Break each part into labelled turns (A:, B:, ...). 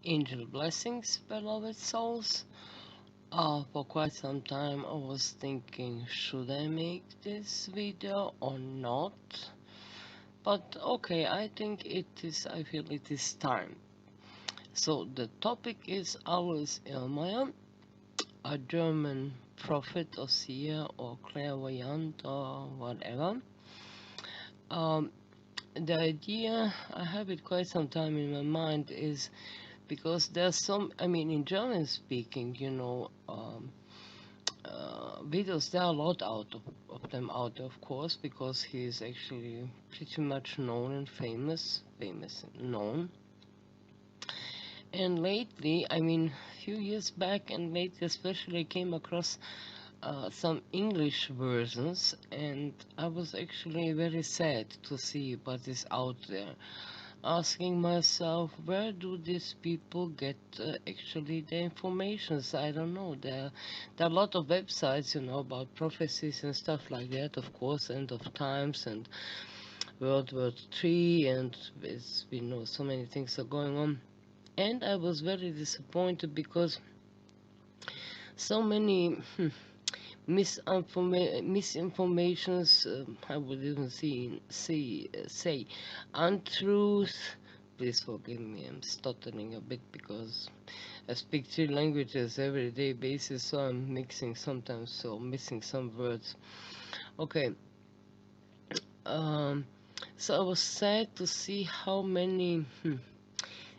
A: Angel blessings, beloved souls. For quite some time I was thinking, should I make this video or not? But okay, I feel it is time. So the topic is Alois Irlmaier, a German prophet or seer or clairvoyant or whatever. The idea, I have it quite some time in my mind, is because there's in German speaking, videos, there are a lot of them out, of course, because he is actually pretty much known and known. And lately, few years back and lately especially, came across some English versions, and I was actually very sad to see what is out there, asking myself, where do these people get actually the informations? I don't know. There are a lot of websites, about prophecies and stuff like that, of course, end of times and World War III, and we know so many things are going on. And I was very disappointed because so many misinformations, I would even say untruth. Please forgive me, I'm stuttering a bit because I speak 3 languages every day basis, so I'm mixing sometimes, so missing some words. Okay, um, so I was sad to see how many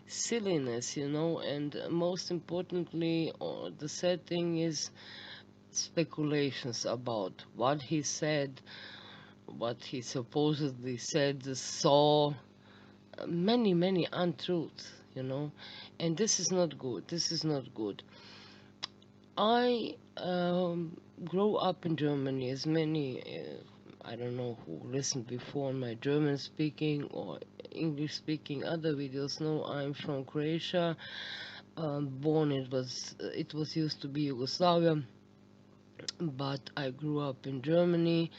A: silliness, and most importantly, the sad thing is speculations about what he said, what he supposedly said, saw, many untruths, and this is not good. This is not good. I grew up in Germany, as many, I don't know who listened before my German speaking or English speaking other videos know I'm from Croatia. Born, it was used to be Yugoslavia, but I grew up in Germany.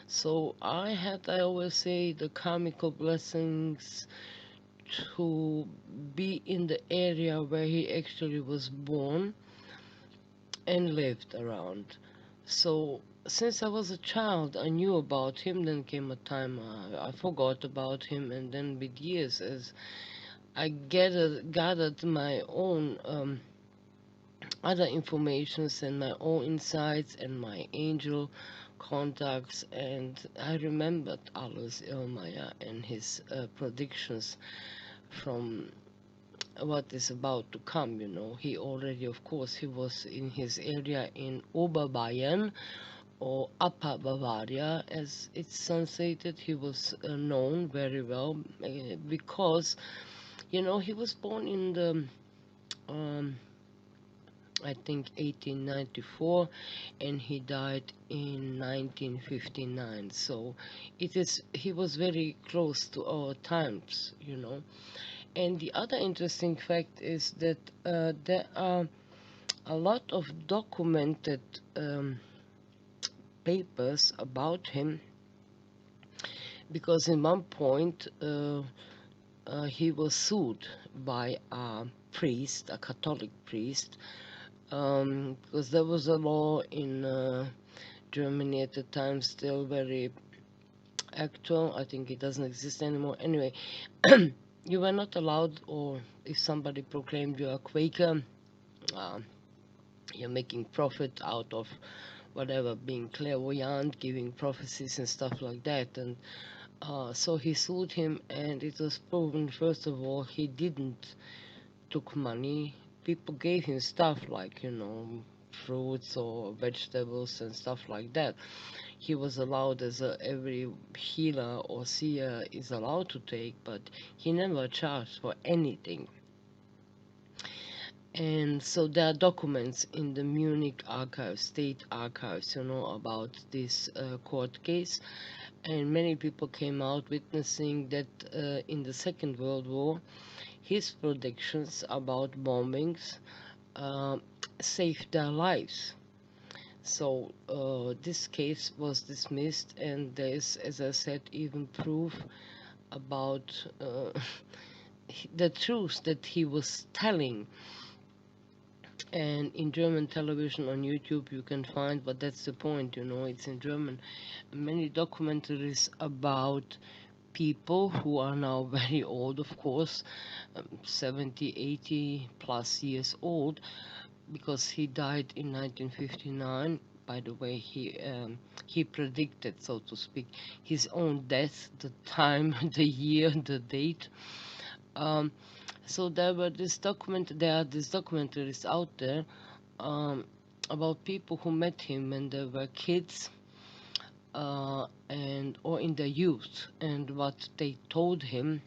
A: So I always say, the karmical blessings to be in the area where he actually was born and lived around. So since I was a child, I knew about him. Then came a time I forgot about him, and then with years, as I gathered my own other informations and my own insights and my angel contacts, and I remembered Alois Irlmaier and his predictions from what is about to come. He already, of course, he was in his area in Oberbayern, or Upper Bavaria, as it's translated. He was known very well because, he was born in the um, I think 1894, and he died in 1959. So he was very close to our times. And the other interesting fact is that there are a lot of documented papers about him, because in one point he was sued by a priest, a Catholic priest, because there was a law in Germany at the time, still very actual. I think it doesn't exist anymore. Anyway, you were not allowed, or if somebody proclaimed you a Quaker, uh, you're making profit out of whatever, being clairvoyant, giving prophecies and stuff like that. And so he sued him, and it was proven, first of all, he didn't took money. People gave him stuff like, fruits or vegetables and stuff like that. He was allowed, as every healer or seer is allowed to take, but he never charged for anything. And so there are documents in the Munich archives, state archives, about this court case. And many people came out witnessing that in the Second World War, his predictions about bombings saved their lives. So this case was dismissed, and there is, as I said, even proof about the truth that he was telling. And in German television on YouTube you can find, but that's the point, it's in German, many documentaries about people who are now very old, of course, 70, 80 plus years old, because he died in 1959. By the way, he predicted, so to speak, his own death, the time, the year, the date. Um, so there are these documentaries out there um, about people who met him when they were kids, and or in their youth, and what they told him,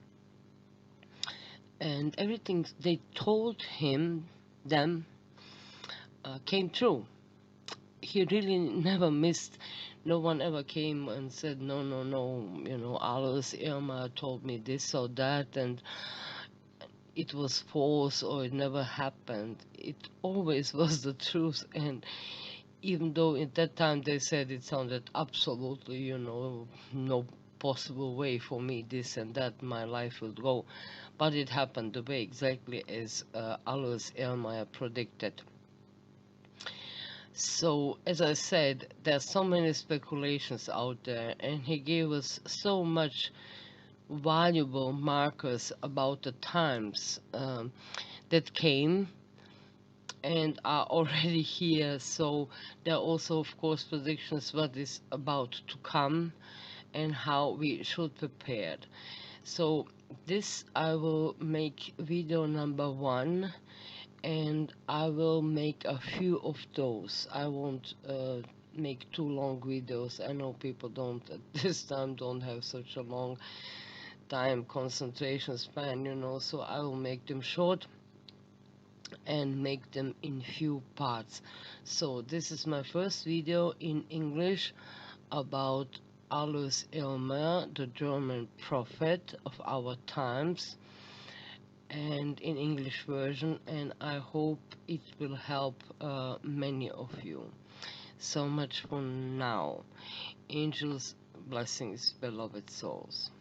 A: and everything they told them came true. He really never missed. No one ever came and said, no, no, no, Alois Irma told me this or that, and it was false, or it never happened. It always was the truth. And even though at that time they said it sounded absolutely, no possible way for me, this and that, my life will go. But it happened the way exactly as Alois Irma predicted. So, as I said, there are so many speculations out there, and he gave us so much valuable markers about the times that came and are already here. So there are also, of course, predictions what is about to come and how we should prepare. So this I will make video number 1, and I will make a few of those. I won't make too long videos. I know people don't at this time don't have such a long time concentration span, so I will make them short and make them in few parts. So this is my first video in English about Alois Irlmaeer, the German prophet of our times, and in English version, and I hope it will help many of you. So much for now. Angels, blessings, beloved souls.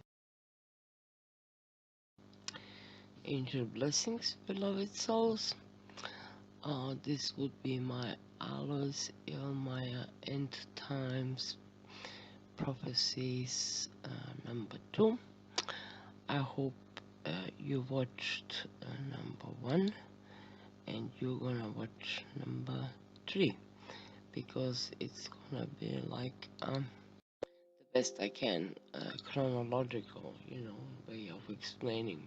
A: Angel blessings, beloved souls. This would be my Alois Irlmaeer End Times Prophecies number 2. I hope you watched number 1, and you're gonna watch number 3, because it's gonna be like the best I can, chronological, way of explaining.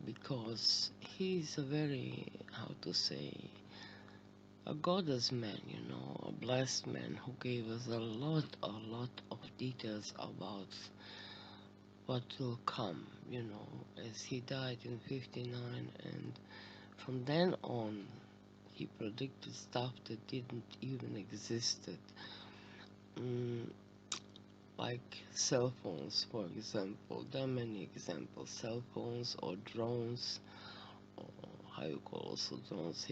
A: Because he's a very, how to say, a goddess man, a blessed man who gave us a lot of details about what will come, as he died in 59, and from then on he predicted stuff that didn't even existed. Like cell phones, for example. There are many examples. Cell phones or drones, or how you call also drones.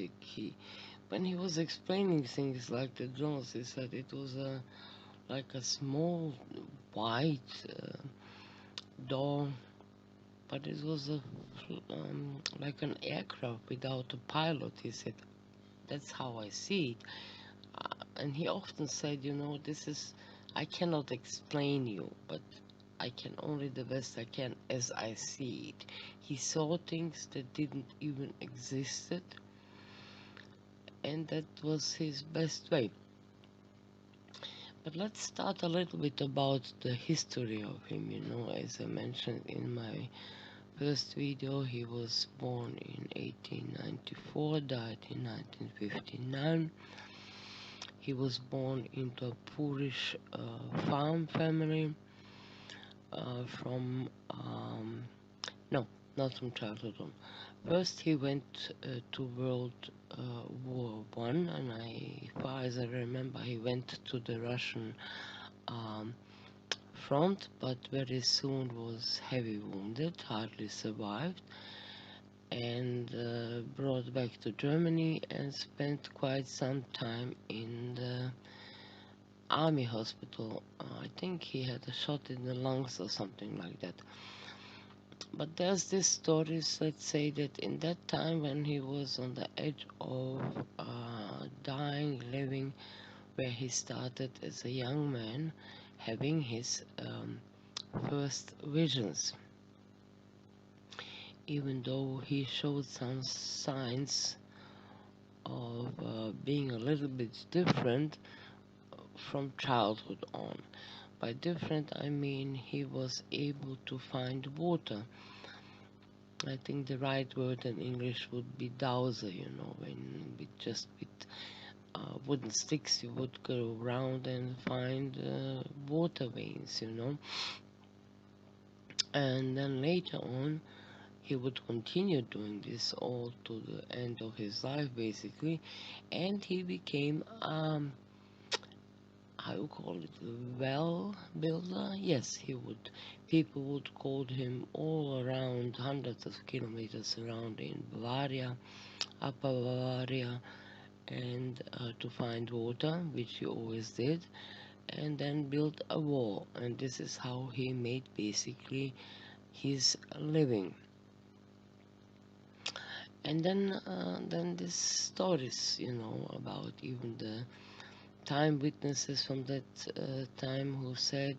A: When he was explaining things like the drones, he said it was like a small white door, but it was like an aircraft without a pilot. He said, that's how I see it. And he often said, this is, I cannot explain you, but I can only the best I can as I see it. He saw things that didn't even existed, and that was his best way. But let's start a little bit about the history of him. As I mentioned in my first video, he was born in 1894, died in 1959. He was born into a poorish farm family from, no, not from childhood on. First he went to World War One, and far as I remember, he went to the Russian front, but very soon was heavy wounded, hardly survived, and brought back to Germany and spent quite some time in the army hospital. I think he had a shot in the lungs or something like that. But there's this stories that say that in that time when he was on the edge of dying, living, where he started as a young man having his first visions. Even though he showed some signs of being a little bit different from childhood on. By different, I mean he was able to find water. I think the right word in English would be dowser, when with wooden sticks you would go around and find water veins. And then later on, he would continue doing this all to the end of his life, basically, and he became how you call it, a well builder. Yes, he would. People would call him all around, hundreds of kilometers around in Bavaria, Upper Bavaria, and to find water, which he always did, and then built a wall. And this is how he made basically his living. And then these stories, about even the time witnesses from that time who said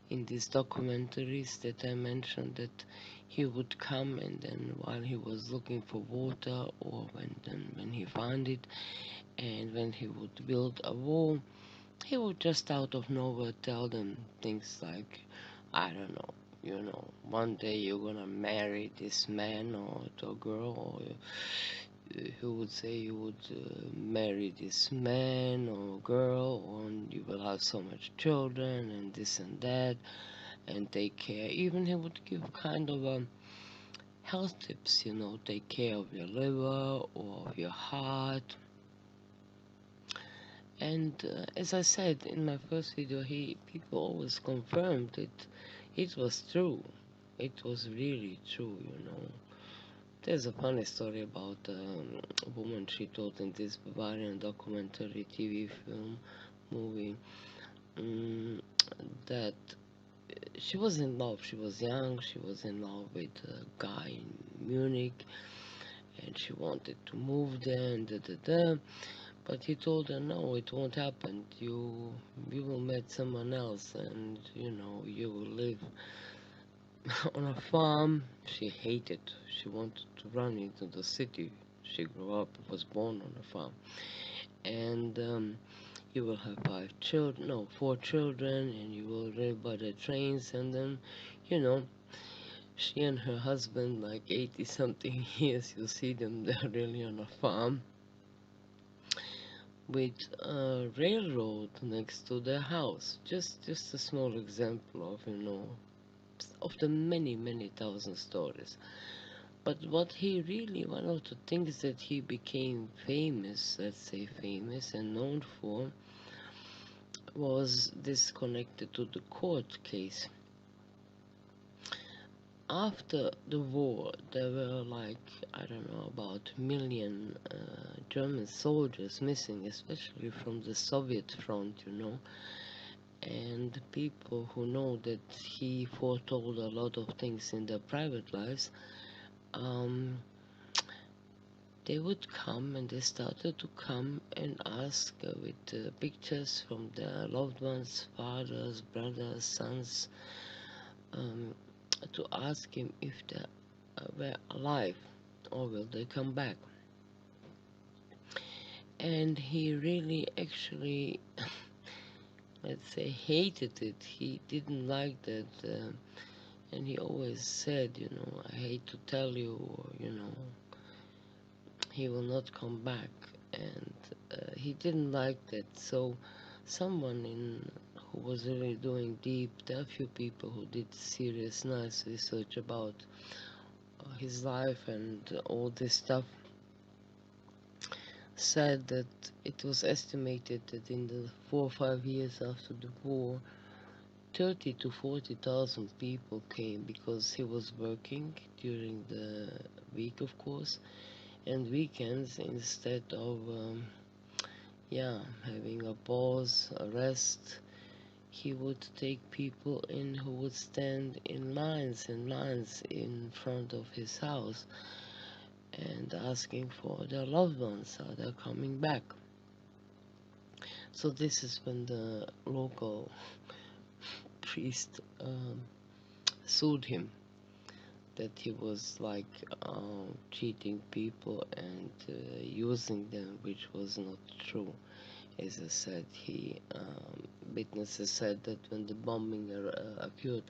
A: in these documentaries that I mentioned that he would come, and then while he was looking for water, or when he found it, and when he would build a wall, he would just out of nowhere tell them things like, I don't know, one day you're gonna marry this man or to a girl, or who would say you would marry this man or girl, and you will have so much children and this and that, and take care. Even he would give kind of health tips, take care of your liver or of your heart. And as I said in my first video, people always confirmed it was true. It was really true. There's a funny story about a woman she told in this Bavarian documentary TV film movie, um, that she was in love. She was young. She was in love with a guy in Munich, and she wanted to move there and da da da. But he told her, no, it won't happen. You will meet someone else, and you will live on a farm. She hated. She wanted to run into the city. She grew up, was born on a farm, and you will have 5 children, no, 4 children, and you will live by the trains. And then, you know, she and her husband, like 80 something years, you see them, they're really on a farm with a railroad next to their house. Just a small example of, of the many, many thousand stories. But what he really, one of the things that he became famous, let's say famous and known for, was this connected to the court case. After the war, there were like, I don't know, about a million German soldiers missing, especially from the Soviet front, and people who know that he foretold a lot of things in their private lives, they would come, and they started to come and ask with pictures from their loved ones, fathers, brothers, sons, to ask him if they were alive or will they come back. And he really actually, let's say, hated it. He didn't like that, and he always said, I hate to tell you, or, he will not come back. And he didn't like that. So someone who was really doing deep, there are a few people who did serious, nice research about his life and all this stuff, said that it was estimated that in the 4 or 5 years after the war, 30 to 40,000 people came, because he was working during the week, of course, and weekends, instead of yeah, having a pause, a rest. He would take people in who would stand in lines and lines in front of his house and asking for their loved ones, are they coming back? So this is when the local priest sued him that he was like cheating people and using them, which was not true. As I said, witnesses said that when the bombing occurred,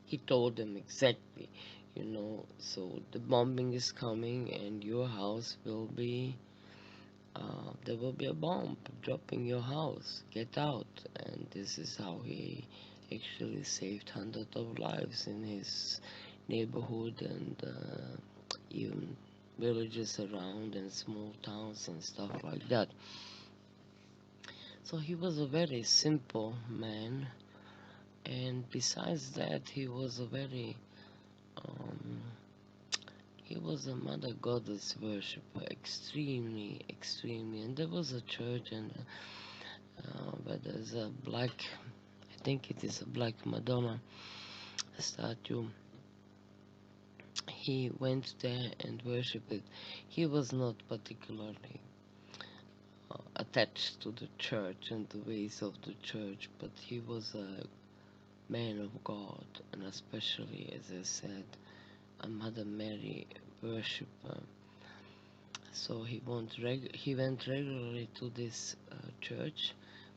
A: he told them exactly, so the bombing is coming and your house will be, there will be a bomb dropping your house, get out. And this is how he actually saved hundreds of lives in his neighborhood and even villages around and small towns and stuff like that. So he was a very simple man, and besides that, um, he was a mother goddess worshipper, extremely. And there was a church, and where there's a black, I think it is a black Madonna statue. He went there and worshipped it. He was not particularly attached to the church and the ways of the church, but he was a man of God, and especially, as I said, a Mother Mary worshipper. So he went regularly to this church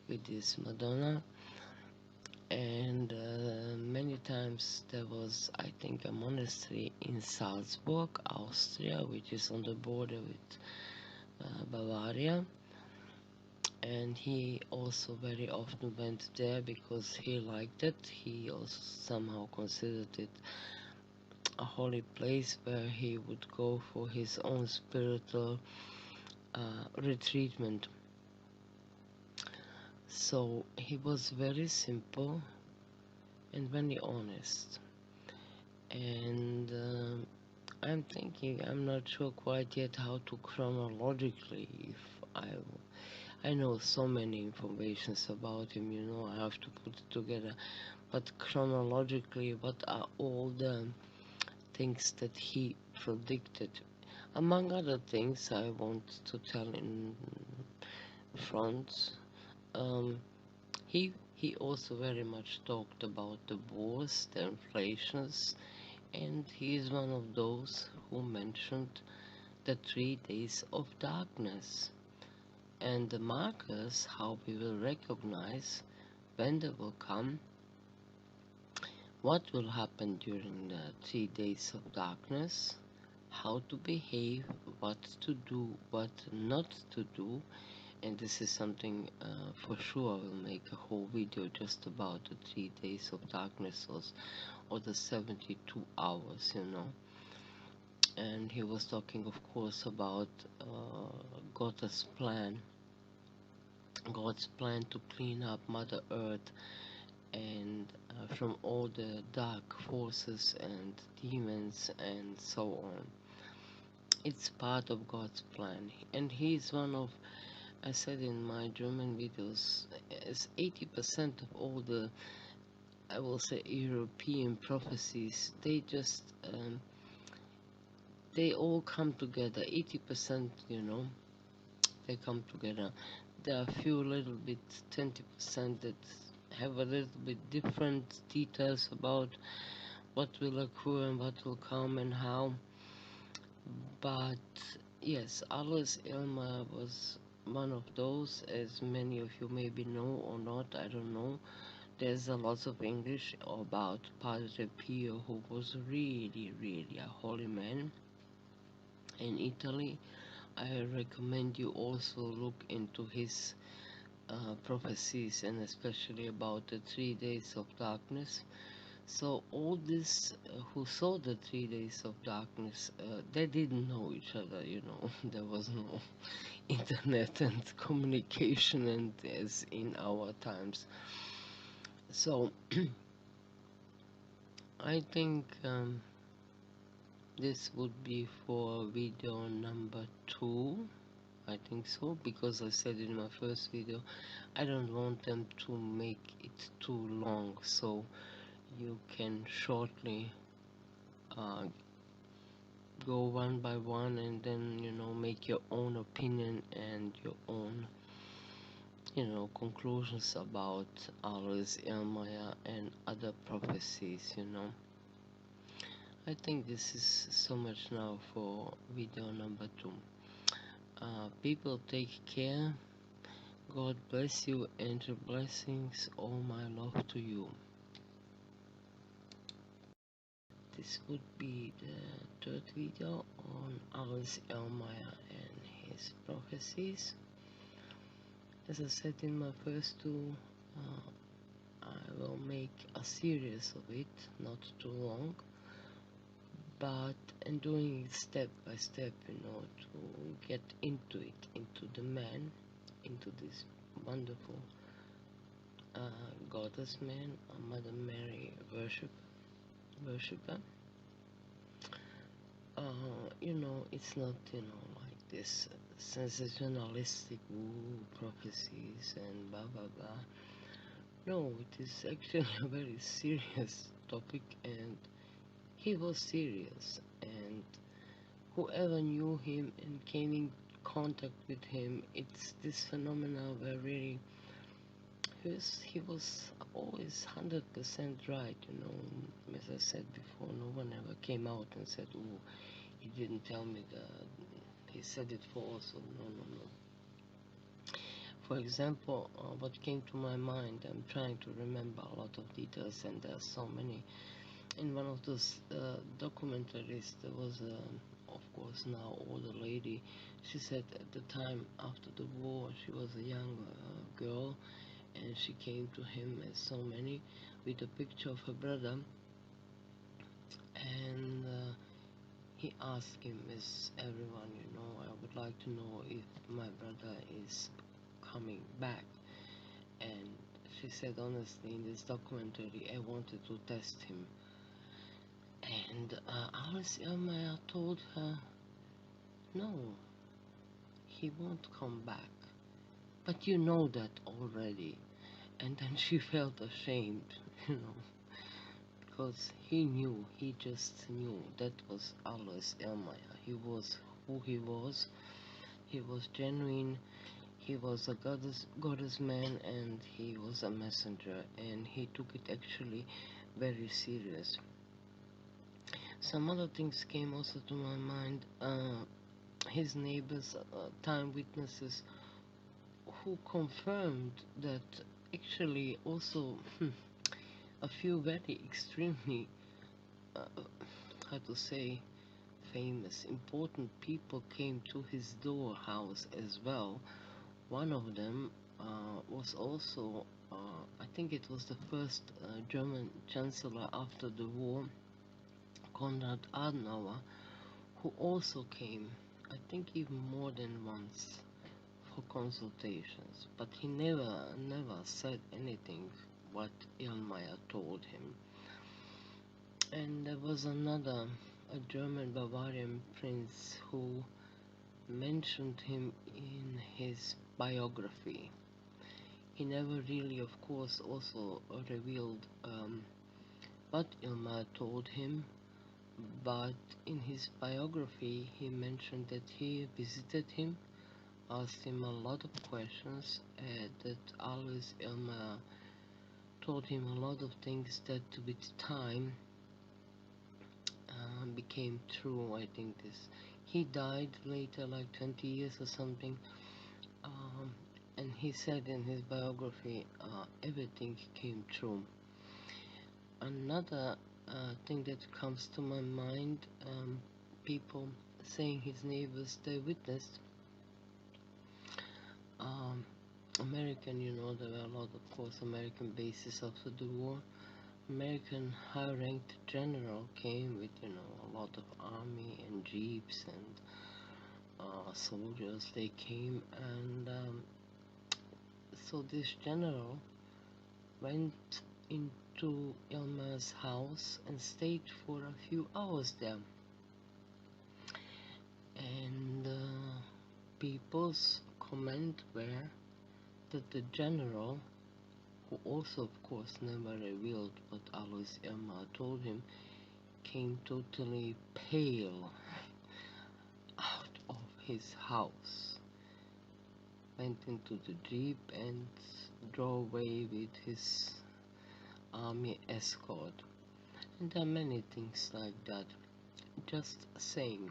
A: with this Madonna, and many times there was, I think, a monastery in Salzburg, Austria, which is on the border with Bavaria. And he also very often went there because he liked it. He also somehow considered it a holy place where he would go for his own spiritual retreatment. So he was very simple and very honest. And I'm thinking, I'm not sure quite yet how to chronologically, if I know so many informations about him, I have to put it together. But chronologically, what are all the things that he predicted? Among other things, I want to tell in front, um, he also very much talked about the wars, the inflations, and he is one of those who mentioned the 3 days of darkness and the markers how we will recognize when they will come, what will happen during the 3 days of darkness, how to behave, what to do, what not to do. And this is something for sure I will make a whole video just about the 3 days of darkness, or the 72 hours, And he was talking, of course, about God's plan to clean up Mother Earth and from all the dark forces and demons and so on. It's part of God's plan, and he's one of, I said in my German videos, as 80% of all the, I will say, European prophecies, they all come together. 80%, they come together. There are a few little bit, 20% that have a little bit different details about what will occur and what will come and how. But yes, Alois Irlmaier was one of those, as many of you maybe know or not, I don't know. There's a lot of English about Padre Pio, who was really a holy man in Italy. I recommend you also look into his prophecies, and especially about the 3 days of darkness. So all this, who saw the 3 days of darkness, they didn't know each other, There was no internet and communication, and as in our times. So I think this would be for video number 2. I think so, because I said in my first video, I don't want them to make it too long, so you can shortly go one by one and then, make your own opinion and your own, conclusions about Alois Irlmaier and other prophecies. I think this is so much now for video number 2. People, take care. God bless you, and blessings, all my love to you. This would be the 3rd video on Alois Irlmaier and his prophecies. As I said in my first 2, I will make a series of it, not too long, but and doing it step by step, to get into it, into the man, into this wonderful goddess man, a Mother Mary worshipper. It's not, like this sensationalistic prophecies and blah blah blah. No, it is actually a very serious topic, and he was serious, and whoever knew him and came in contact with him, it's this phenomena where really he was always 100% right. As I said before, no one ever came out and said, oh, he didn't tell me that, he said it false. No. For example, what came to my mind, I'm trying to remember a lot of details, and there are so many. In one of those documentaries, there was, of course, now older lady. She said at the time after the war, she was a young girl, and she came to him, as so many, with a picture of her brother, and he asked him, as everyone, I would like to know if my brother is coming back. And she said, honestly, in this documentary, I wanted to test him. And Alois Irlmaier told her, no, he won't come back. But you know that already. And then she felt ashamed, because he just knew that was Alois Irlmaier. He was who he was. He was genuine. He was a goddess man, and he was a messenger, and he took it actually very serious. Some other things came also to my mind. His neighbors, time witnesses, who confirmed that actually also a few very extremely, how to say, famous, important people came to his house as well. One of them was also, I think it was the first German chancellor after the war, Konrad Adenauer, who also came, I think even more than once, for consultations, but he never said anything what Irlmaier told him. And there was another, a German Bavarian prince, who mentioned him in his biography. He never really, of course, also revealed what Irlmaier told him, but in his biography he mentioned that he visited him, asked him a lot of questions, that Alois Irlmaier told him a lot of things that with time became true. I think he died later, like 20 years or something, and he said in his biography, everything came true. Another thing that comes to my mind, people saying his neighbors, they witnessed American, there were a lot, of course, American bases after the war. American high-ranked general came with, a lot of army and jeeps and soldiers. They came, and so this general went into Irlmaier's house and stayed for a few hours there. And people's comment were that the general, who also of course never revealed what Alois Irlmaier told him, came totally pale out of his house, went into the jeep and drove away with his army escort. And there are many things like that. Just saying.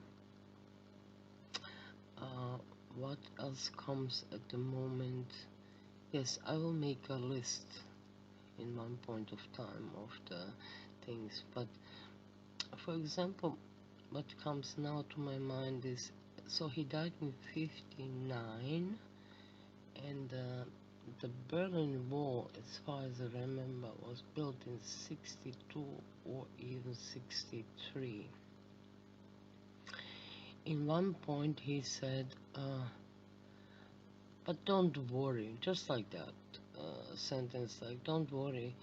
A: What else comes at the moment? Yes, I will make a list in one point of time of the things, but for example, what comes now to my mind is, so he died in 59, and the Berlin Wall, as far as I remember, was built in 62 or even 63. In one point he said, but don't worry, just like that sentence, like, don't worry,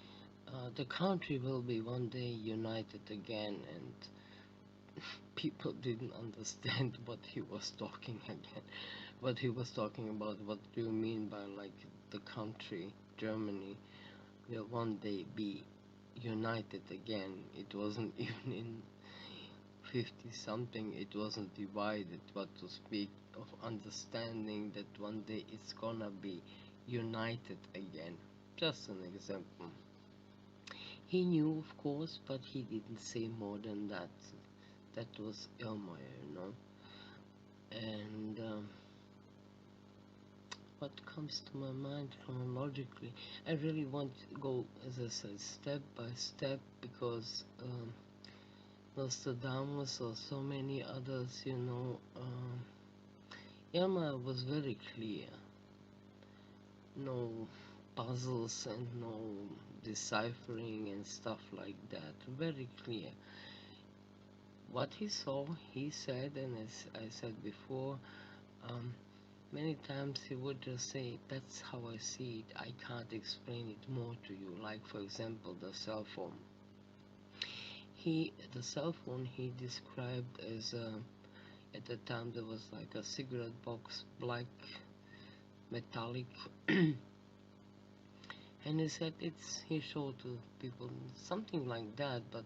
A: the country will be one day united again. And people didn't understand what he was talking again, what he was talking about. What do you mean by, like, the country, Germany, will one day be united again? It wasn't even in 50 something, it wasn't divided, but to speak of understanding that one day it's gonna be united again. Just an example. He knew, of course, but he didn't say more than that. That was Irlmaier, you know. And what comes to my mind chronologically, I really want to go, as I said, step by step, because Nostradamus or so many others, you know, Irlmaier was very clear. No puzzles and no deciphering and stuff like that. Very clear. What he saw, he said, and as I said before, many times he would just say, that's how I see it, I can't explain it more to you. Like, for example, the cell phone. The cell phone he described as, at the time there was like a cigarette box, black, metallic, and he said he showed to people something like that, but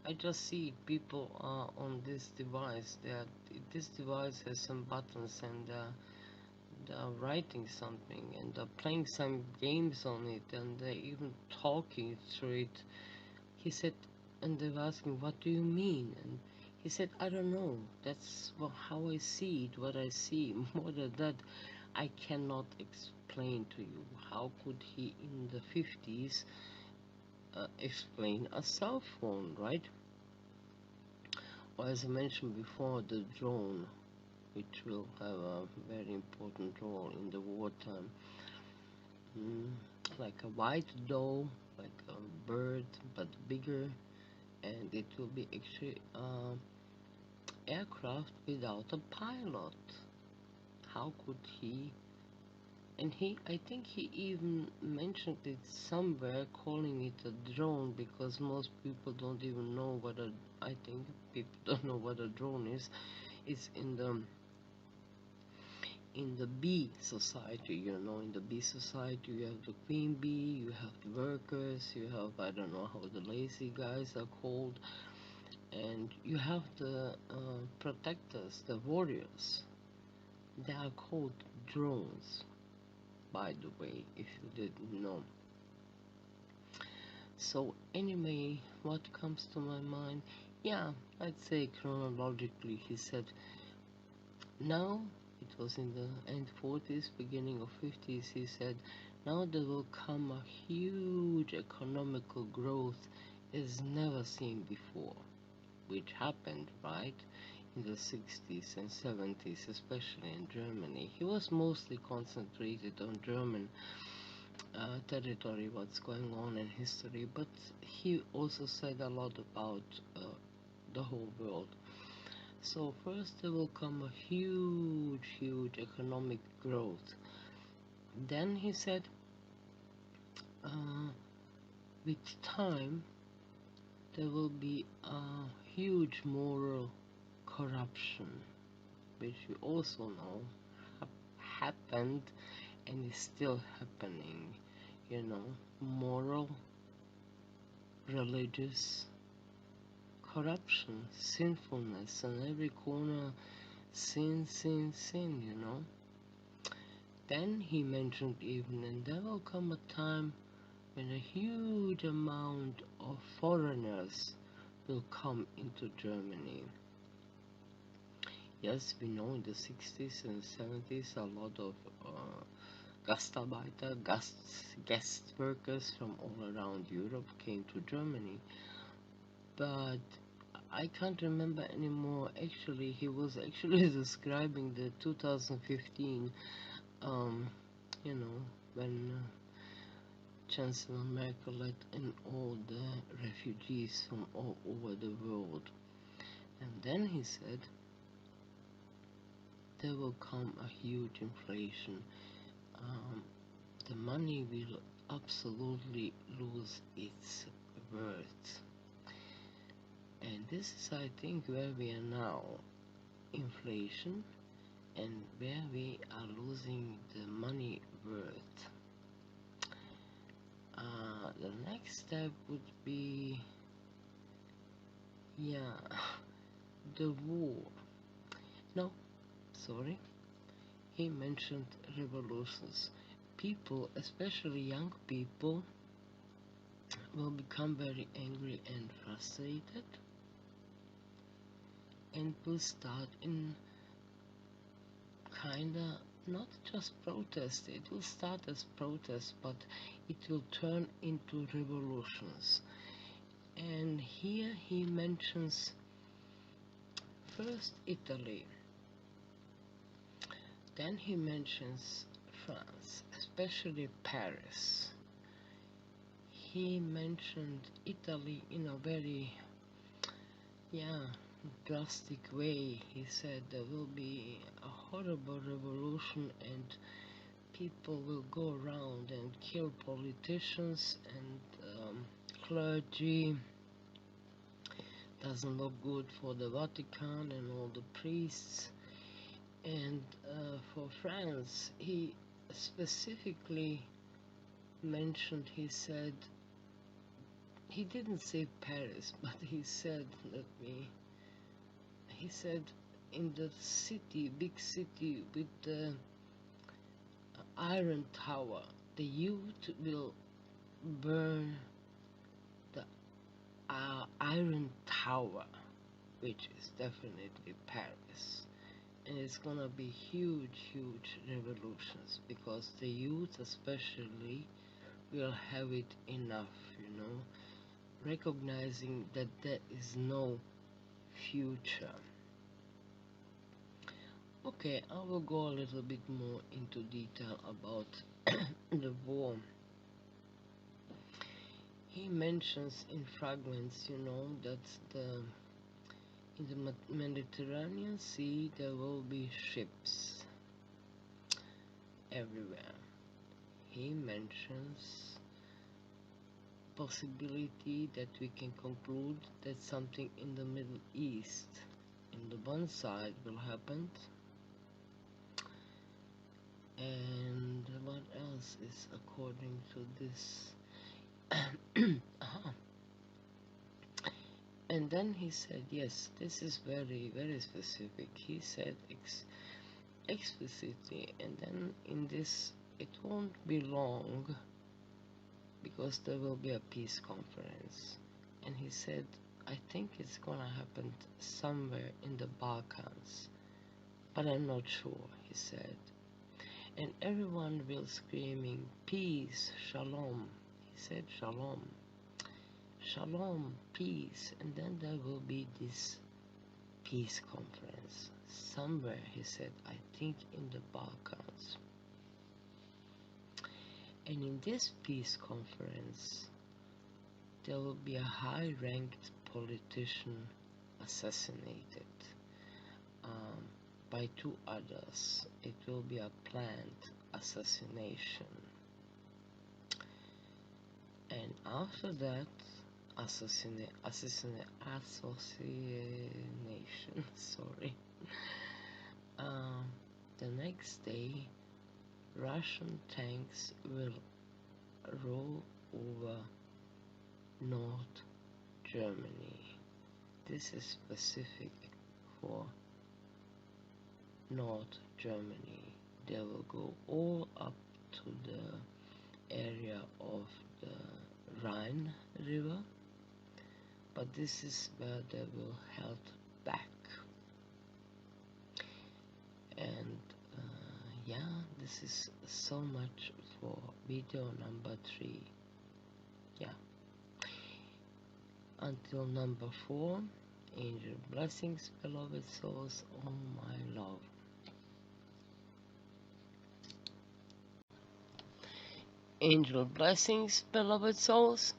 A: I just see people are on this device, this device has some buttons, and they're writing something, and they're playing some games on it, and they're even talking through it. He said, and they were asking, what do you mean? And he said, I don't know, that's how I see it, what I see. More than that, I cannot explain to you. How could he in the 50s explain a cell phone, right? Or, as I mentioned before, the drone, which will have a very important role in the wartime. Like a white dove, like a bird, but bigger, and it will be actually aircraft without a pilot. How could he? And I think he even mentioned it somewhere, calling it a drone, because most people don't even know I think people don't know what a drone is. It's in the bee society, you know. In the bee society, you have the queen bee, you have the workers, you have, I don't know how the lazy guys are called, and you have the protectors, the warriors. They are called drones, by the way, if you didn't know. So anyway, what comes to my mind? Yeah, I'd say chronologically, he said, now, it was in the end 40s, beginning of 50s, he said, now there will come a huge economical growth as never seen before, which happened, right, in the 60s and 70s, especially in Germany. He was mostly concentrated on German territory, what's going on in history, but he also said a lot about the whole world. So first there will come a huge economic growth. Then he said, with time there will be a huge moral corruption, which we also know happened and is still happening, you know, moral, religious, corruption, sinfulness, and every corner, sin, sin, sin, you know. Then he mentioned even, and there will come a time when a huge amount of foreigners will come into Germany. Yes, we know in the 60s and 70s a lot of Gastarbeiter, guest workers from all around Europe came to Germany. But I can't remember anymore. Actually, he was actually describing the 2015, you know, when Chancellor Merkel let in all the refugees from all over the world. And then he said, there will come a huge inflation. The money will absolutely lose its worth. And this is, I think, where we are now. Inflation, and where we are losing the money worth. The next step would be, the war. No, sorry. He mentioned revolutions. People, especially young people, will become very angry and frustrated and will start in kinda not just protest. It will start as protest, but it will turn into revolutions. And here he mentions first Italy, then he mentions France, especially Paris. He mentioned Italy in a very, drastic way. He said there will be a horrible revolution and people will go around and kill politicians and clergy. Doesn't look good for the Vatican and all the priests. And for France, he specifically mentioned, he said, he didn't say Paris, but he said, he said in the city, big city with the Iron Tower, the youth will burn the Iron Tower, which is definitely Paris. And it's gonna be huge, huge revolutions, because the youth especially will have it enough, you know, recognizing that there is no future. Okay, I will go a little bit more into detail about the war. He mentions in fragments, you know, that in the Mediterranean Sea there will be ships everywhere. He mentions possibility that we can conclude that something in the Middle East, in the one side, will happen. And what else is according to this? And then he said, yes, this is very, very specific. He said explicitly, and then in this, it won't be long because there will be a peace conference. And he said, I think it's gonna happen somewhere in the Balkans, but I'm not sure, he said. And everyone will screaming, peace, shalom. He said, shalom, shalom, peace. And then there will be this peace conference somewhere, he said, I think in the Balkans. And in this peace conference, there will be a high-ranked politician assassinated by two others. It will be a planned assassination. And after that assassination, sorry. The next day Russian tanks will roll over North Germany. This is specific for North Germany. They will go all up to the area of the Rhine River, but this is where they will held back. And yeah, this is so much for video number 3. Yeah. Until number 4, angel blessings, beloved souls, all my love. Angel blessings, beloved souls.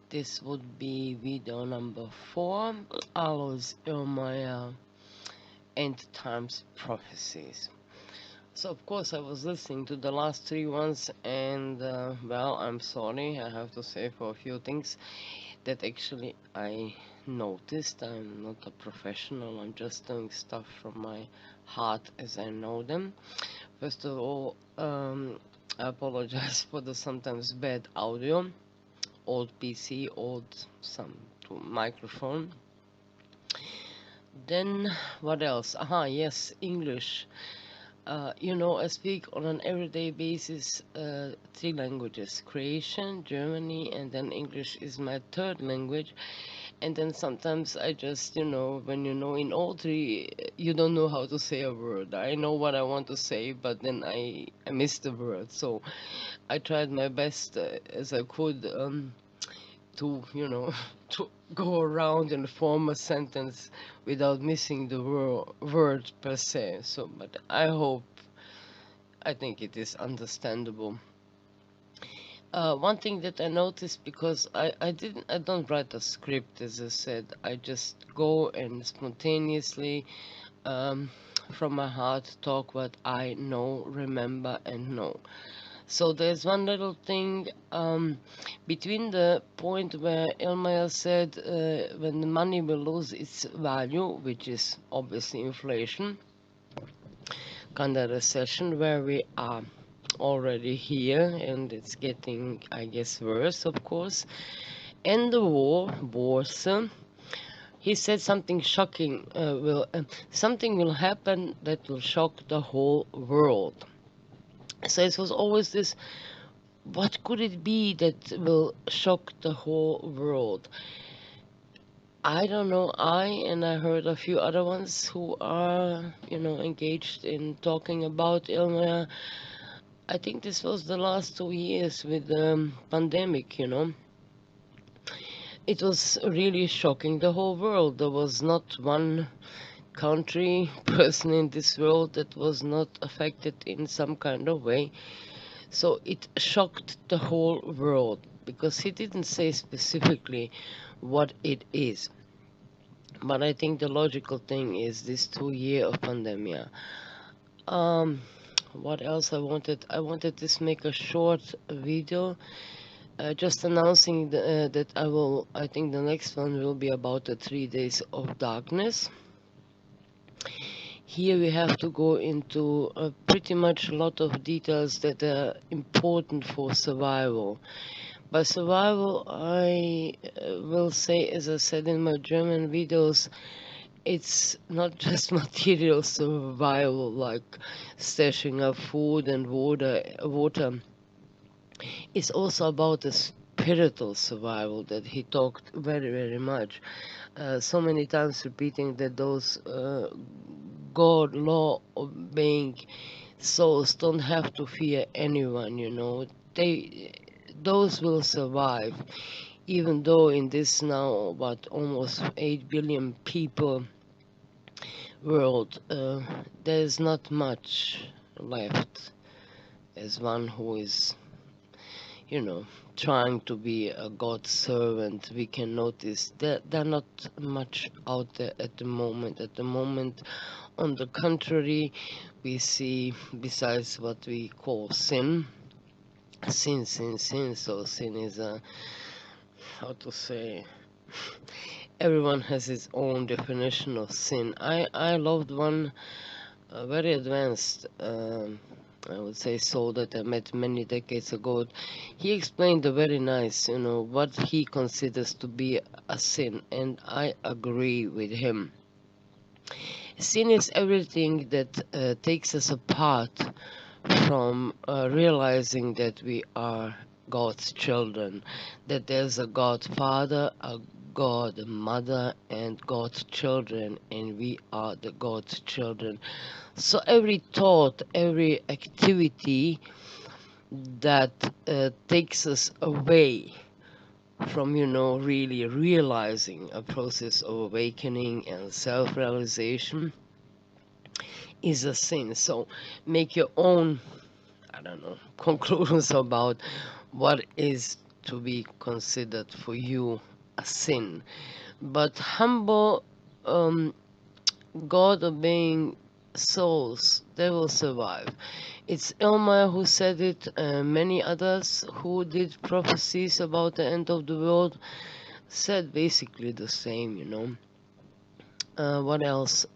A: This would be video number 4, ALOIS IRLMAER End Times Prophecies. So of course I was listening to the last 3 ones, and well, I'm sorry, I have to say for a few things that actually I noticed. I'm not a professional, I'm just doing stuff from my heart as I know them. First of all, I apologize for the sometimes bad audio. Old PC, old some microphone. Then what else? Aha, yes, English. You know, I speak on an everyday basis 3 languages: Croatian, Germany, and then English is my 3rd language. And then sometimes I just, you know, when you know in all 3, you don't know how to say a word. I know what I want to say, but then I miss the word. So I tried my best as I could to, you know, to go around and form a sentence without missing the word per se. So, but I think it is understandable. One thing that I noticed, because I don't write a script, as I said, I just go and spontaneously from my heart talk what I know, remember and know. So there's one little thing between the point where Elmayer said when the money will lose its value, which is obviously inflation, kind of recession where we are already here, and it's getting, I guess, worse, of course, and the wars. He said something shocking something will happen that will shock the whole world. So it was always this, what could it be that will shock the whole world? I don't know. And I heard a few other ones who are, you know, engaged in talking about Ilma. I think this was the last 2 years with the pandemic, you know. It was really shocking the whole world. There was not one country, person in this world that was not affected in some kind of way. So it shocked the whole world, because he didn't say specifically what it is. But I think the logical thing is this 2 year of pandemic. What else I wanted? I wanted to make a short video, just announcing that I think the next one will be about the 3 days of darkness. Here we have to go into pretty much a lot of details that are important for survival. By survival, I will say, as I said in my German videos, it's not just material survival like stashing up food and water. It's also about the spiritual survival that he talked very, very much. So many times repeating that those God law obeying souls don't have to fear anyone, you know. Those will survive, even though in this now what almost 8 billion people world, there's not much left as one who is, you know, trying to be a God servant. We can notice that there are not much out there at the moment. At the moment, on the contrary, we see, besides what we call sin. So sin is a, how to say, everyone has his own definition of sin. I loved one very advanced I would say soul that I met many decades ago, he explained a very nice, what he considers to be a sin, and I agree with him. Sin is everything that takes us apart from realizing that we are God's children, that there's a God Father, a God Mother, and God's children, and we are the God's children. So every thought, every activity that takes us away from, really realizing a process of awakening and self-realization is a sin. So make your own, I don't know, conclusions about what is to be considered for you a sin. But humble, God obeying souls, they will survive. It's Elmer who said it, many others who did prophecies about the end of the world said basically the same. What else?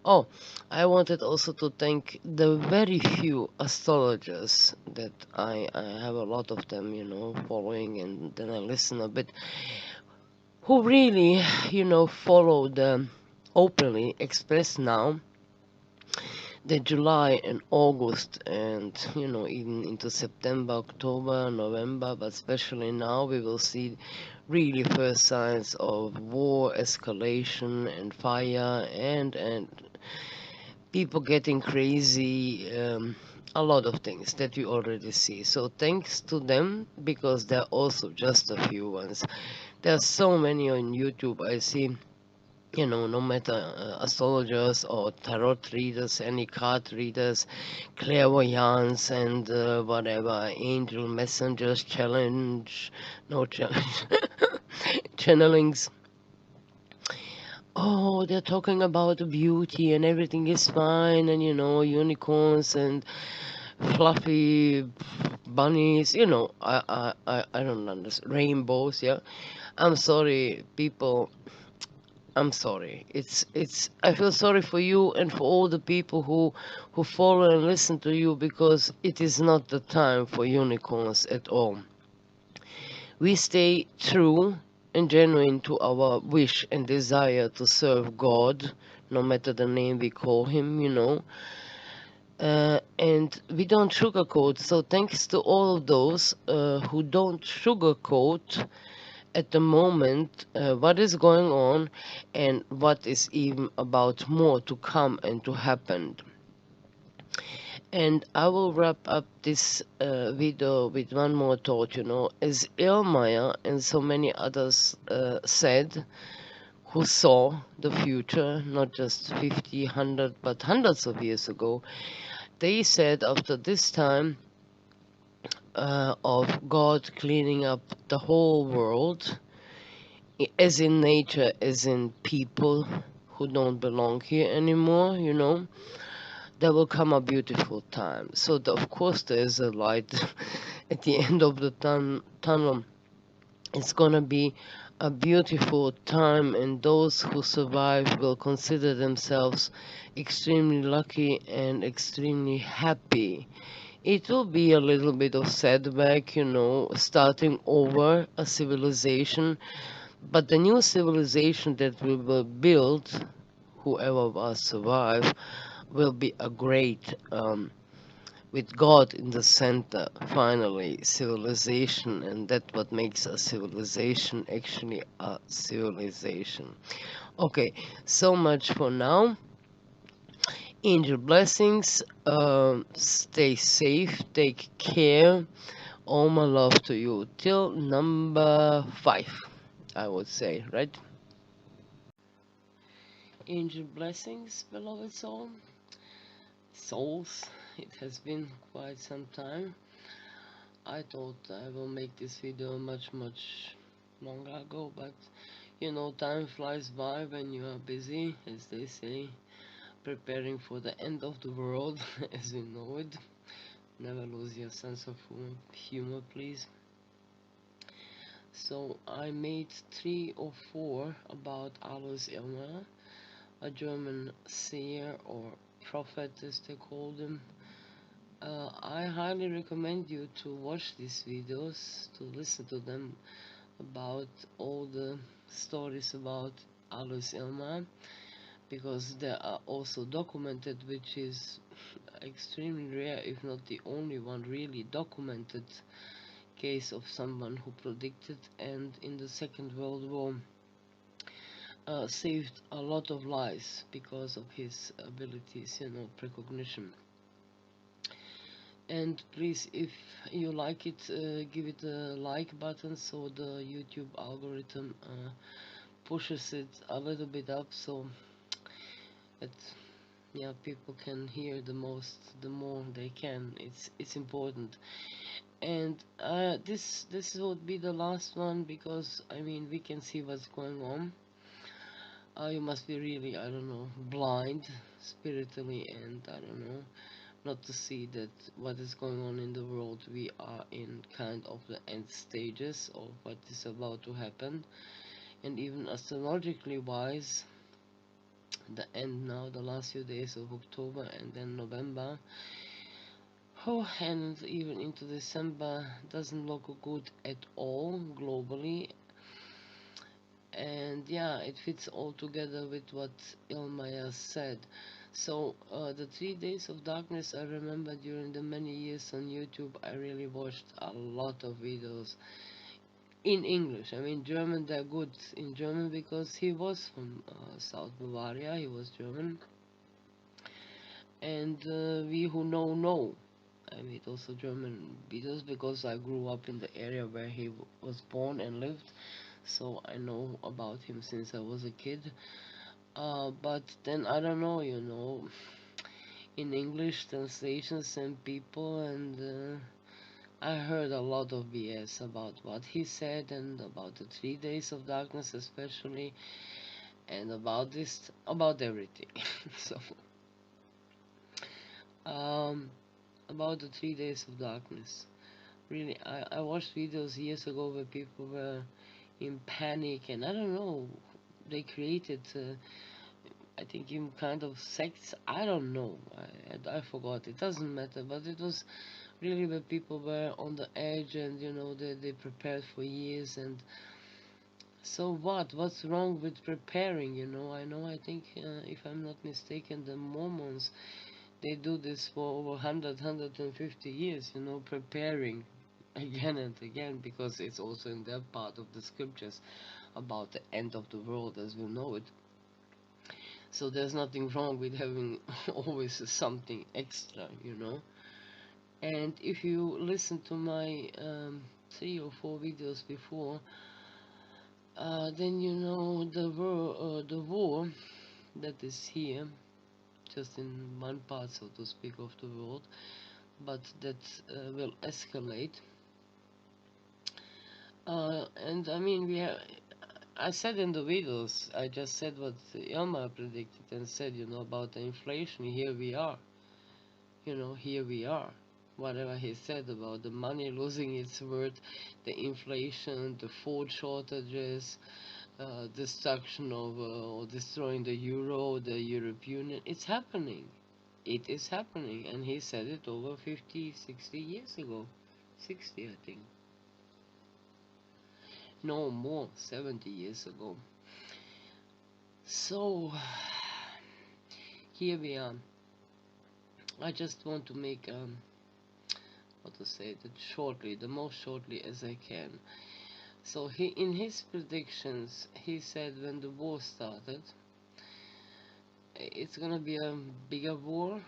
A: Oh, I wanted also to thank the very few astrologers that I have a lot of them, following, and then I listen a bit, who really, follow the openly express now the July and August and, even into September, October, November, but especially now we will see really first signs of war, escalation, and fire, and people getting crazy, a lot of things that we already see. So thanks to them, because there are also just a few ones. There are so many on YouTube I see, no matter astrologers or tarot readers, any card readers, clairvoyants, and whatever, angel messengers, no challenge, channelings. Oh, they're talking about beauty and everything is fine, and unicorns and fluffy bunnies. I don't understand. Rainbows, yeah. I'm sorry, people. I'm sorry. It's. I feel sorry for you and for all the people who follow and listen to you, because it is not the time for unicorns at all. We stay true and genuine to our wish and desire to serve God, no matter the name we call Him. And we don't sugarcoat. So thanks to all of those who don't sugarcoat at the moment what is going on and what is even about more to come and to happen. And I will wrap up this video with one more thought, as Erlmeyer and so many others said, who saw the future, not just 50, 100, but hundreds of years ago. They said after this time of God cleaning up the whole world, as in nature, as in people who don't belong here anymore, there will come a beautiful time. So, of course, there is a light at the end of the tunnel. It's gonna be a beautiful time, and those who survive will consider themselves extremely lucky and extremely happy. It will be a little bit of setback, starting over a civilization, but the new civilization that we will build, whoever of us survive, will be a great, with God in the center, finally, civilization, and that's what makes a civilization actually a civilization. Okay, so much for now. Angel blessings, stay safe, take care. All my love to you. Till number 5, I would say, right? Angel blessings, beloved souls. It has been quite some time. I thought I will make this video much longer ago, but time flies by when you are busy, as they say, preparing for the end of the world as we know it. Never lose your sense of humor, please. So I made 3 or 4 about ALOIS IRLMAIER, a German seer or prophet, as they called him. I highly recommend you to watch these videos, to listen to them about all the stories about Alois Ilma, because they are also documented, which is extremely rare, if not the only one really documented case of someone who predicted and in the Second World War saved a lot of lives because of his abilities, precognition. And please, if you like it, give it a like button so the YouTube algorithm pushes it a little bit up, so that people can hear the more they can. It's important. And this would be the last one, because I mean we can see what's going on. You must be really, I don't know, blind spiritually, and I don't know, not to see that what is going on in the world. We are in kind of the end stages of what is about to happen, and even astrologically wise, the end now, the last few days of October and then November, and even into December, doesn't look good at all globally. And yeah, it fits all together with what Ilmaia said. So the 3 days of darkness, I remember during the many years on YouTube, I really watched a lot of videos in English. I mean, German, they're good in German because he was from South Bavaria, he was German. And we who know. I made also German videos because I grew up in the area where he was born and lived, so I know about him since I was a kid. But then I don't know, in English translations and people, and I heard a lot of BS about what he said and about the 3 days of darkness especially, and about everything. So, um, about the 3 days of darkness. Really, I watched videos years ago where people were in panic, and I don't know, they created, I think, even kind of sects. I don't know, I forgot, it doesn't matter, but it was really where people were on the edge, and they prepared for years. And so what's wrong with preparing? I think, if I'm not mistaken, the Mormons, they do this for over 150 years, preparing again and again, because it's also in their part of the scriptures about the end of the world as we know it. So there's nothing wrong with having always something extra. And if you listen to my 3 or 4 videos before, then the war that is here, just in one part, so to speak, of the world, but that will escalate. And I mean, I said in the videos, I just said what Yama predicted and said, about the inflation. Here we are. Here we are. Whatever he said about the money losing its worth, the inflation, the food shortages, destruction of or destroying the euro, the European Union, it's happening. It is happening. And he said it over 50, 60 years ago. 60, I think. No more, 70 years ago. So, here we are. I just want to make, what to say, that shortly, the most shortly as I can. So, in his predictions, he said when the war started, it's gonna be a bigger war.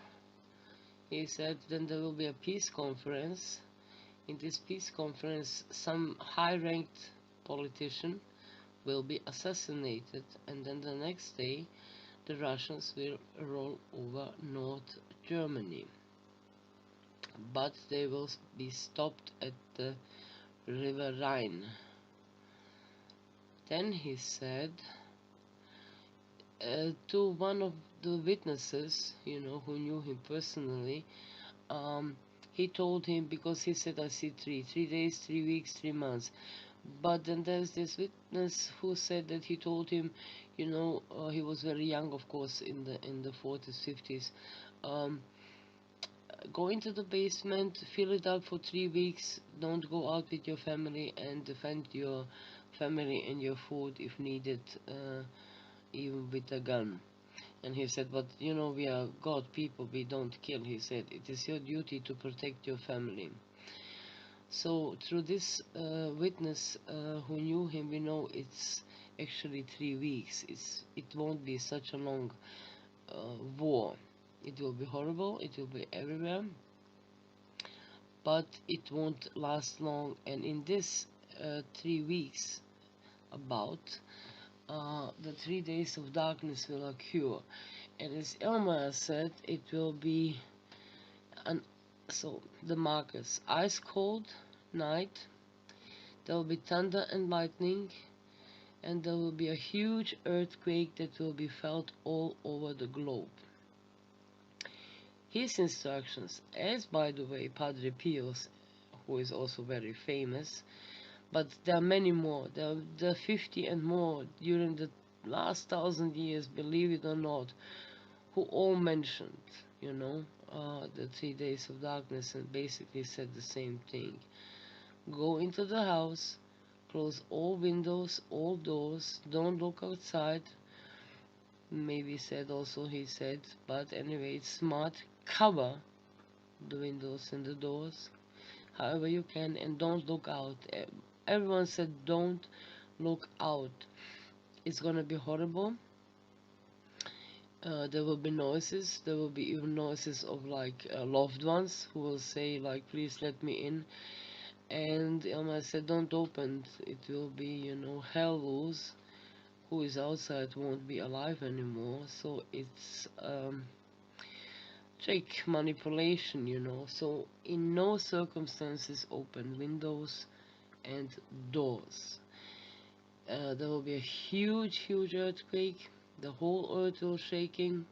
A: He said then there will be a peace conference. In this peace conference, some high-ranked politician will be assassinated, and then the next day the Russians will roll over North Germany. But they will be stopped at the River Rhine. Then he said to one of the witnesses, who knew him personally, he told him, because he said, I see 3 days, 3 weeks, 3 months. But then there's this witness who said that he told him, he was very young, of course, in the 40s, 50s. Um, Go into the basement, fill it up for 3 weeks. Don't go out with your family, and defend your family and your food if needed, even with a gun. And he said, but we are God people, we don't kill. He said, it is your duty to protect your family. So through this witness who knew him, we know it's actually 3 weeks. It won't be such a long war. It will be horrible, it will be everywhere, but it won't last long. And in this 3 weeks, about the 3 days of darkness will occur. And as Elma said, it will be an so the markers: ice cold night, there will be thunder and lightning, and there will be a huge earthquake that will be felt all over the globe. His instructions, as by the way Padre Pius, who is also very famous, but there are many more, there are 50 and more during the last 1,000 years, believe it or not, who all mentioned, the 3 days of darkness, and basically said the same thing. Go into the house, close all windows, all doors, don't look outside. Maybe said also, he said, but anyway, it's smart. Cover the windows and the doors however you can, and don't look out. Everyone said, don't look out. It's gonna be horrible. There will be noises. There will be even noises of like loved ones who will say like, please let me in. And Elma said, don't open. It will be, hell rules. Who is outside won't be alive anymore. So it's trick manipulation, So in no circumstances open windows and doors. There will be a huge, huge earthquake. The whole earth will shaking.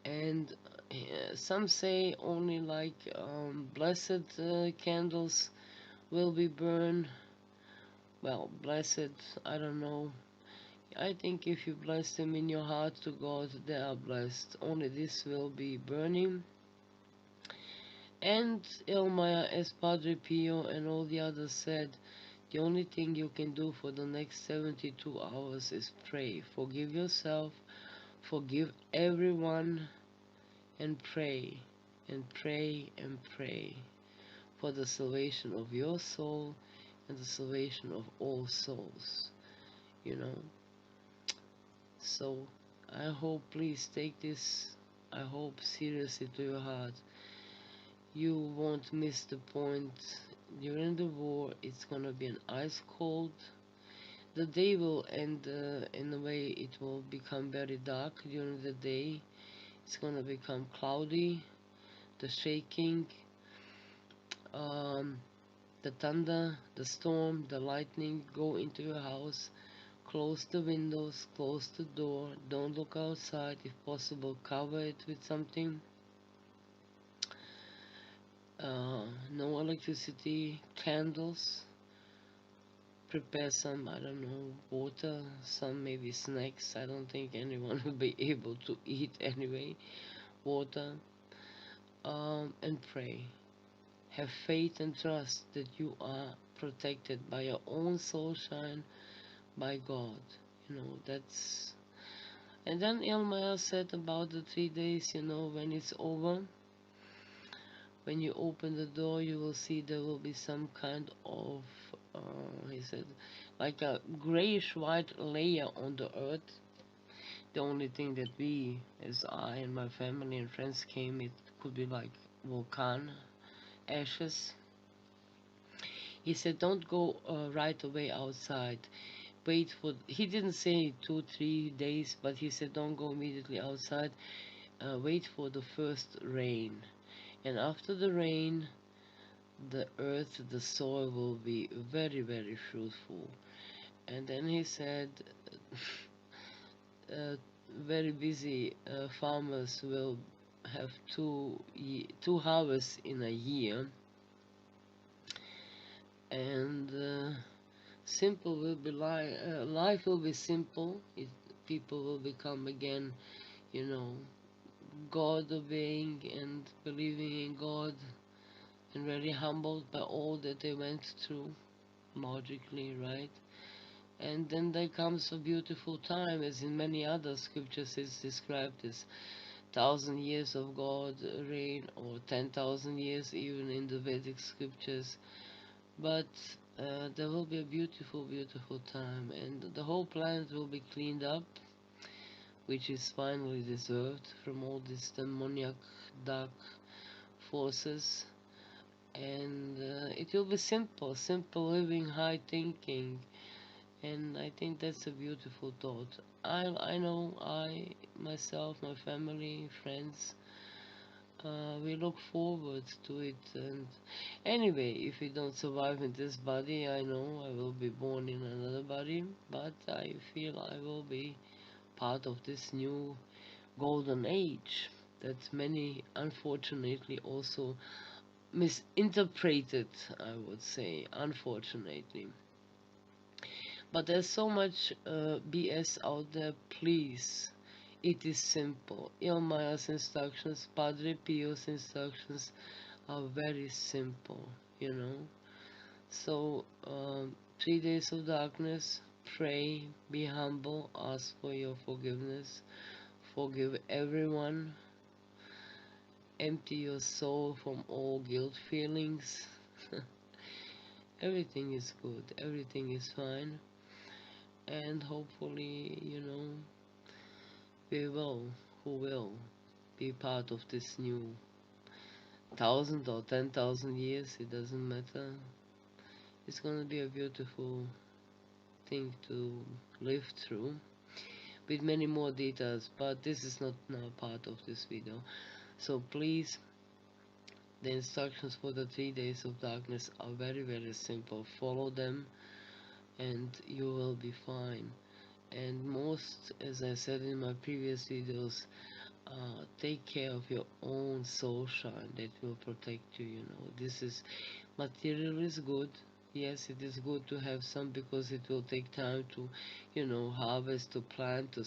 A: And some say only like blessed candles will be burned. Well, blessed, I don't know. I think if you bless them in your heart to God, they are blessed. Only this will be burning. And Elmaya, as Padre Pio and all the others said, the only thing you can do for the next 72 hours is pray. Forgive yourself, forgive everyone, and pray, and pray, and pray for the salvation of your soul and the salvation of all souls, you know. So I hope, please take this, I hope seriously to your heart. You won't miss the point. During the war, it's gonna be an ice cold. The day will end in a way, it will become very dark during the day. It's gonna become cloudy, the shaking, um, the thunder, the storm, the lightning. Go into your house, close the windows, close the door, don't look outside. If possible, cover it with something. No electricity, candles, prepare some, I don't know, water, some maybe snacks. I don't think anyone will be able to eat anyway. Water, and pray. Have faith and trust that you are protected by your own soul shine, by God. That's. And then Elmaya said about the 3 days, when it's over, when you open the door, you will see there will be some kind of, he said, like a grayish white layer on the earth. The only thing that we, as I and my family and friends came, it could be like volcano ashes. He said, don't go right away outside. Wait for, he didn't say 2, 3 days, but he said, don't go immediately outside. Wait for the first rain. And after the rain, the earth, the soil will be very, very fruitful. And then he said, uh, very busy farmers will have two harvests in a year. and simple will be life will be simple. People will become again, you know, God obeying and believing in God, and very humbled by all that they went through, logically, right? And then there comes a beautiful time, as in many other scriptures it's described as 1,000 years of God reign, or 10,000 years even in the Vedic scriptures. But there will be a beautiful, beautiful time, and the whole planet will be cleaned up, which is finally deserved from all these demoniac dark forces. And it will be simple, simple living, high thinking, and I think that's a beautiful thought. I know I myself, my family, friends, we look forward to it. And anyway, if we don't survive in this body, I know I will be born in another body, but I feel I will be part of this new golden age that many unfortunately also misinterpreted, I would say, unfortunately. But there's so much BS out there. Please, it is simple. Ilmaya's instructions, Padre Pio's instructions are very simple, you know. So 3 days of darkness, pray, be humble, ask for your forgiveness, forgive everyone, empty your soul from all guilt feelings. Everything is good, everything is fine, and hopefully, you know, we will, who will, be part of this new 1,000 or 10,000 years, it doesn't matter. It's gonna be a beautiful thing to live through, with many more details, but this is not now part of this video. So please, the instructions for the 3 days of darkness are very, very simple. Follow them and you will be fine. And most, as I said in my previous videos, take care of your own soul shine. That will protect you, you know. This is, material is good. Yes, it is good to have some, because it will take time to, you know, harvest, to plant, to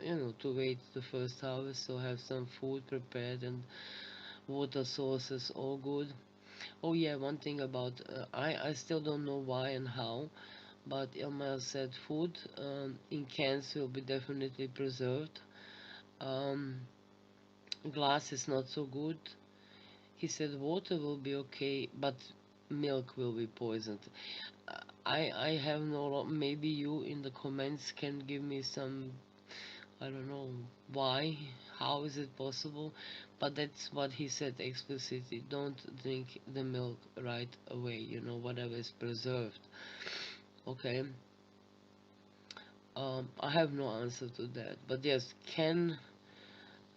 A: you know, to wait the first harvest. So have some food prepared, and water sources all good. Oh yeah, one thing about I still don't know why and how, but Ilma said food in cans will be definitely preserved. um, Glass is not so good. He said water will be okay, but milk will be poisoned. I have no maybe you in the comments can give me some, I don't know why, how is it possible, but that's what he said explicitly. Don't drink the milk right away, you know, whatever is preserved. Okay. I have no answer to that, but yes, can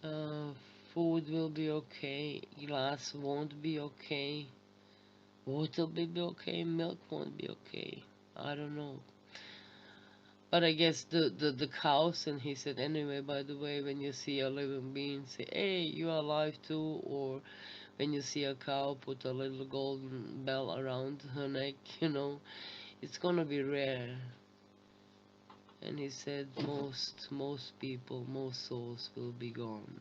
A: uh, food will be okay, glass won't be okay, water will be okay, milk won't be okay. I don't know. But I guess the cows, and he said, anyway, by the way, when you see a living being, say, hey, you are alive too, or when you see a cow, put a little golden bell around her neck, you know, it's gonna be rare. And he said, most people, most souls will be gone.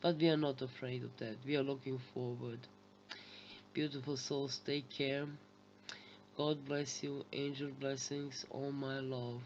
A: But we are not afraid of that. We are looking forward. Beautiful souls, take care. God bless you. Angel blessings. All my love.